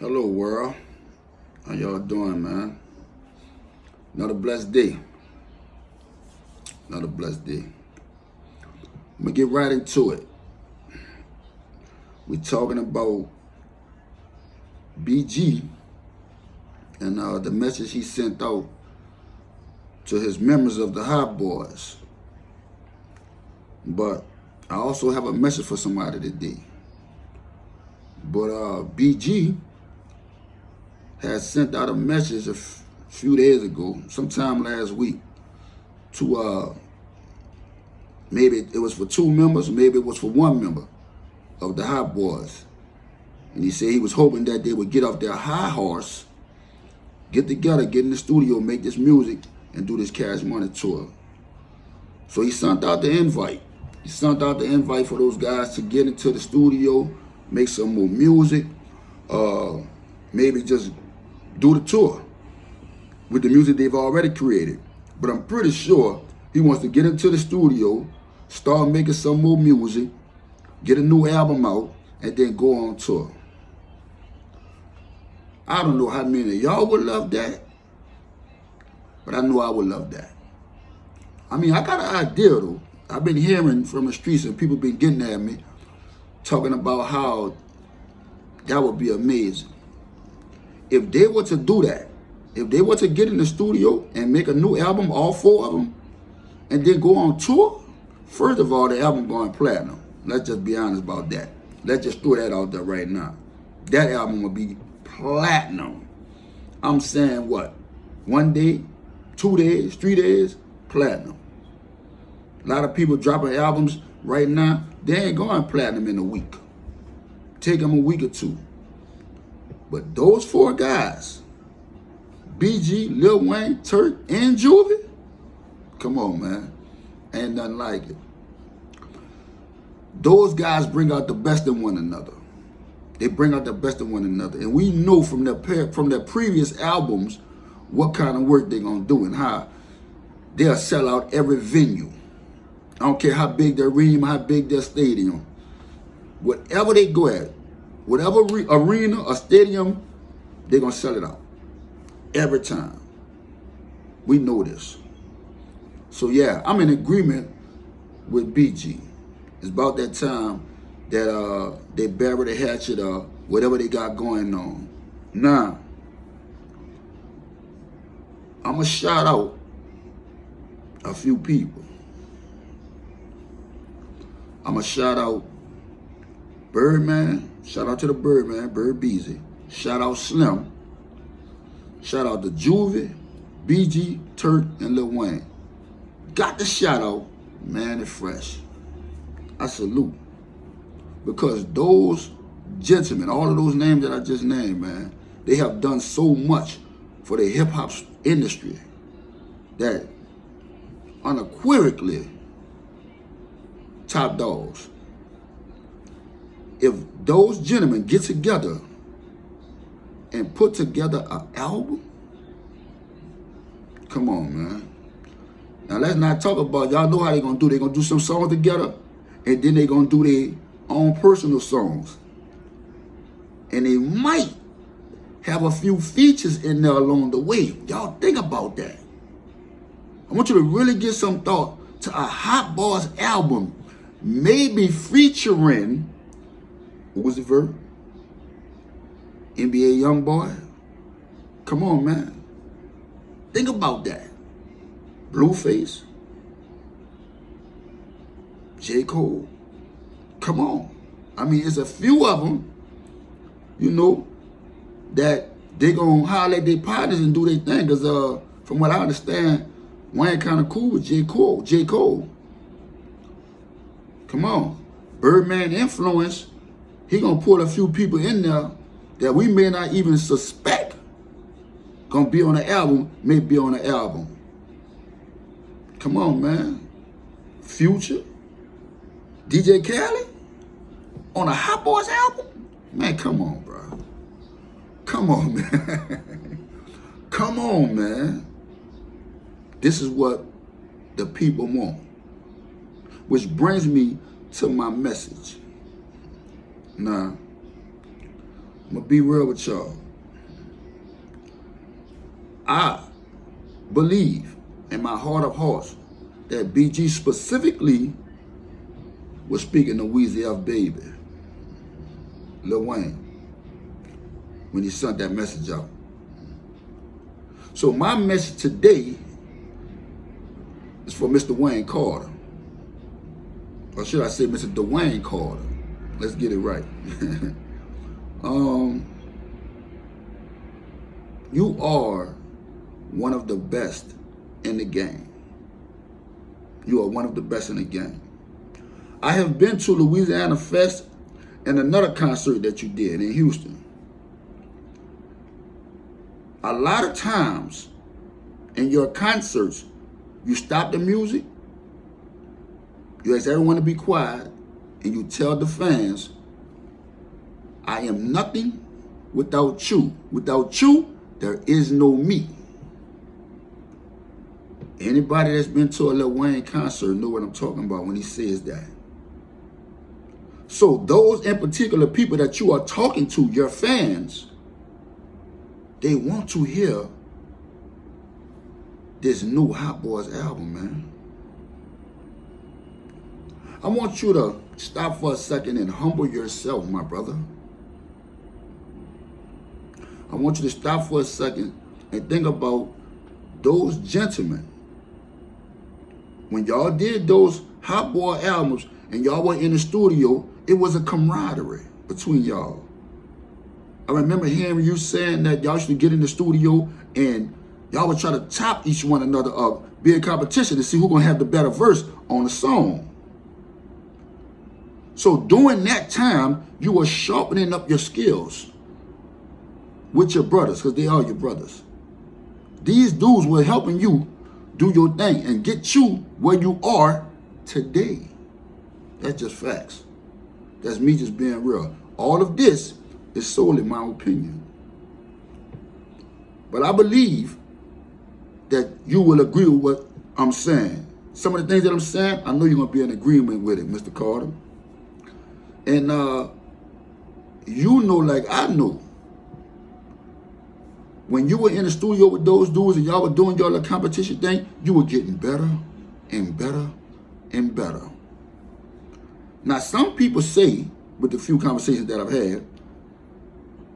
Hello world, how y'all doing, man? Another blessed day. Another blessed day. I'm gonna get right into it. We're talking about BG and the message he sent out to his members of the Hot Boys. But I also have a message for somebody today. But BG has sent out a message a few days ago, sometime last week, to maybe it was for two members, maybe it was for one member of the Hot Boys. And he said he was hoping that they would get off their high horse, get together, get in the studio, make this music, and do this Cash Money tour. So he sent out the invite. He sent out the invite for those guys to get into the studio, make some more music, maybe just do the tour with the music they've already created. But I'm pretty sure he wants to get into the studio, start making some more music, get a new album out, and then go on tour. I don't know how many of y'all would love that, but I know I would love that. I mean, I got an idea though. I've been hearing from the streets and people been getting at me, talking about how that would be amazing. If they were to do that, if they were to get in the studio and make a new album, all four of them, and then go on tour, first of all, the album going platinum. Let's just be honest about that. Let's just throw that out there right now. That album will be platinum. I'm saying what? 1 day, 2 days, 3 days, platinum. A lot of people dropping albums right now, they ain't going platinum in a week. Take them a week or two. But those four guys, BG, Lil Wayne, Turk, and Juvie, come on, man. Ain't nothing like it. Those guys bring out the best in one another. They bring out the best in one another. And we know from their previous albums what kind of work they're going to do and how they'll sell out every venue. I don't care how big their arena, how big their stadium. Whatever they go at, whatever arena or stadium, they're going to sell it out. Every time. We know this. So yeah, I'm in agreement with BG. It's about that time that they bury the hatchet or whatever they got going on. Now, I'm going to shout out a few people. I'm going to shout out Birdman. Shout out to the Birdman, Bird Beezy. Shout out Slim. Shout out to Juvie, BG, Turk, and Lil Wayne. Got the shout out, man, it's fresh. I salute. Because those gentlemen, all of those names that I just named, man, they have done so much for the hip-hop industry that unequivocally top dogs. If those gentlemen get together and put together an album, come on, man. Now let's not talk about, y'all know how they're gonna do. They're gonna do some songs together, and then they're gonna do their own personal songs. And they might have a few features in there along the way. Y'all think about that. I want you to really give some thought to a Hot Boys album, maybe featuring, what was the verb? NBA Youngboy. Come on, man. Think about that. Blueface. J. Cole. Come on. I mean, it's a few of them, you know, that they gonna holler at their partners and do their thing. Because from what I understand, Wayne kind of cool with J. Cole. Come on. Birdman influence. He gonna pull a few people in there that we may not even suspect gonna be on the album, may be on the album. Come on, man. Future. DJ Khaled on a Hot Boys album? Man, come on, bro. Come on, man. Come on, man. This is what the people want. Which brings me to my message. Now, I'm gonna be real with y'all. I believe in my heart of hearts that BG specifically was speaking to Weezy F Baby, Lil Wayne, when he sent that message out. So my message today is for Mr. Wayne Carter. Or should I say Mr. Dwayne Carter? Let's get it right. You are one of the best in the game. You are one of the best in the game. I have been to Louisiana Fest and another concert that you did in Houston. A lot of times in your concerts, you stop the music, you ask everyone to be quiet, and you tell the fans, I am nothing without you. Without you, there is no me. Anybody that's been to a Lil Wayne concert know what I'm talking about when he says that. So those in particular people that you are talking to, your fans, they want to hear this new Hot Boys album, man. I want you to stop for a second and humble yourself, my brother. I want you to stop for a second and think about those gentlemen. When y'all did those Hot Boy albums and y'all were in the studio, it was a camaraderie between y'all. I remember hearing you saying that y'all should get in the studio and y'all would try to top each one another up, be in competition to see who's gonna have the better verse on the song. So during that time, you were sharpening up your skills with your brothers, because they are your brothers. These dudes were helping you do your thing and get you where you are today. That's just facts. That's me just being real. All of this is solely my opinion. But I believe that you will agree with what I'm saying. Some of the things that I'm saying, I know you're going to be in agreement with it, Mr. Carter. And you know, like I know, when you were in the studio with those dudes and y'all were doing your little competition thing, you were getting better and better and better. Now, some people say, with the few conversations that I've had,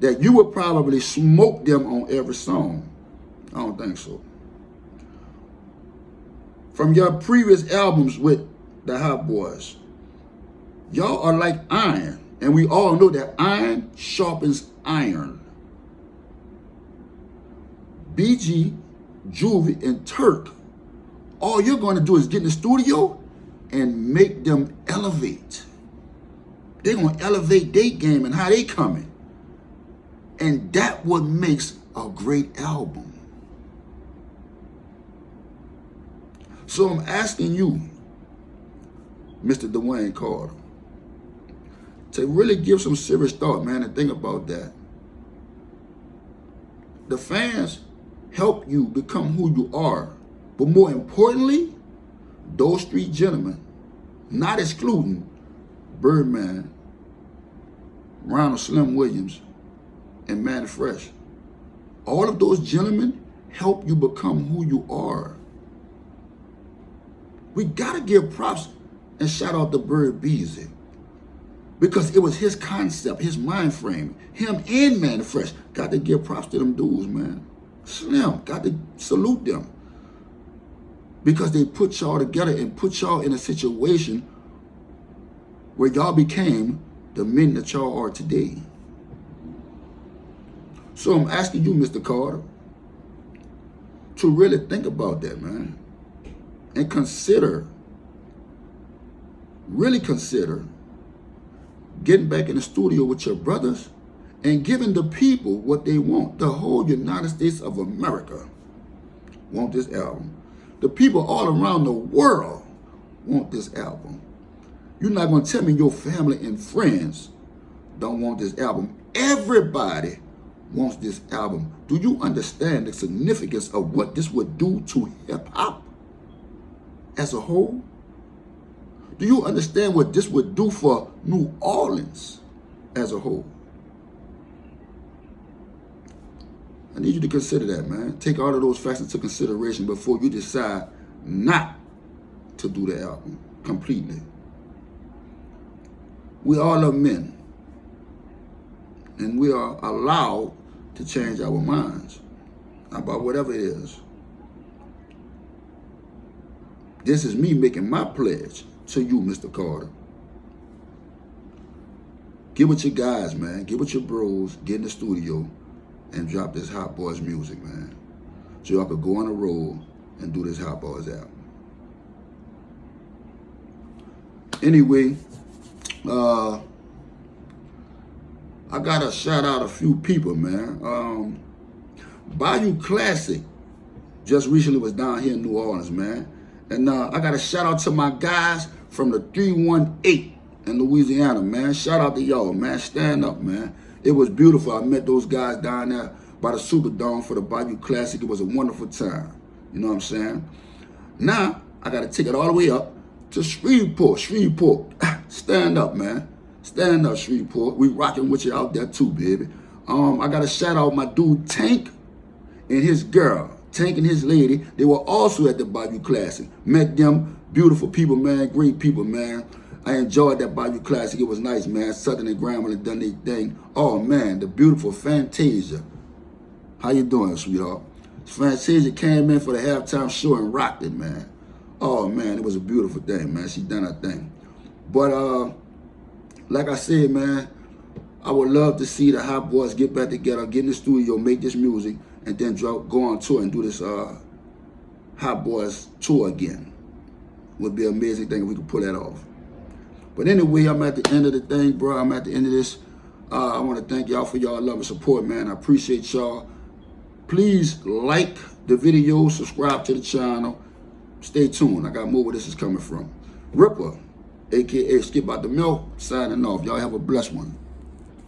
that you would probably smoke them on every song. I don't think so. From your previous albums with the Hot Boys, y'all are like iron. And we all know that iron sharpens iron. BG, Juvie, and Turk, all you're going to do is get in the studio and make them elevate. They're going to elevate their game and how they coming. And that what makes a great album. So I'm asking you, Mr. Dwayne Carter, to really give some serious thought, man, and think about that. The fans help you become who you are. But more importantly, those three gentlemen, not excluding Birdman, Ronald Slim Williams, and Manny Fresh, all of those gentlemen help you become who you are. We gotta give props and shout out to Bird Beasley, because it was his concept, his mind frame. Him and Manny Fresh, got to give props to them dudes, man. Slim, got to salute them, because they put y'all together and put y'all in a situation where y'all became the men that y'all are today. So I'm asking you, Mr. Carter, to really think about that, man, and consider, really consider getting back in the studio with your brothers and giving the people what they want. The whole United States of America want this album. The people all around the world want this album. You're not going to tell me your family and friends don't want this album. Everybody wants this album. Do you understand the significance of what this would do to hip-hop as a whole? Do you understand what this would do for New Orleans as a whole? I need you to consider that, man. Take all of those facts into consideration before you decide not to do the album completely. We all are men, and we are allowed to change our minds about whatever it is. This is me making my pledge to you, Mr. Carter. Get with your guys, man. Get with your bros. Get in the studio and drop this Hot Boys music, man. So y'all could go on the road and do this Hot Boys album. Anyway, I gotta shout out a few people, man. Bayou Classic just recently was down here in New Orleans, man. And I gotta shout out to my guys from the 318 in Louisiana, man. Shout out to y'all, man. Stand up, man. It was beautiful. I met those guys down there by the Superdome for the Bayou Classic. It was a wonderful time. You know what I'm saying? Now, I got to take it all the way up to Shreveport. Stand up, man. Stand up, Shreveport. We rocking with you out there too, baby. I got to shout out my dude Tank and his girl. Tank and his lady. They were also at the Bayou Classic. Met them. Beautiful people, man. Great people, man. I enjoyed that Bayou Classic. It was nice, man. Southern and Grandma done their thing. Oh, man, the beautiful Fantasia. How you doing, sweetheart? Fantasia came in for the halftime show and rocked it, man. Oh, man, it was a beautiful thing, man. She done her thing. But, like I said, man, I would love to see the Hot Boys get back together, get in the studio, make this music, and then go on tour and do this Hot Boys tour again. Would be an amazing thing if we could pull that off. But anyway, I'm at the end of the thing, bro. I'm at the end of this. I want to thank y'all for y'all love and support, man. I appreciate y'all. Please like the video, subscribe to the channel. Stay tuned. I got more where this is coming from. Rippa, a.k.a. Skip Out the Milk, signing off. Y'all have a blessed one.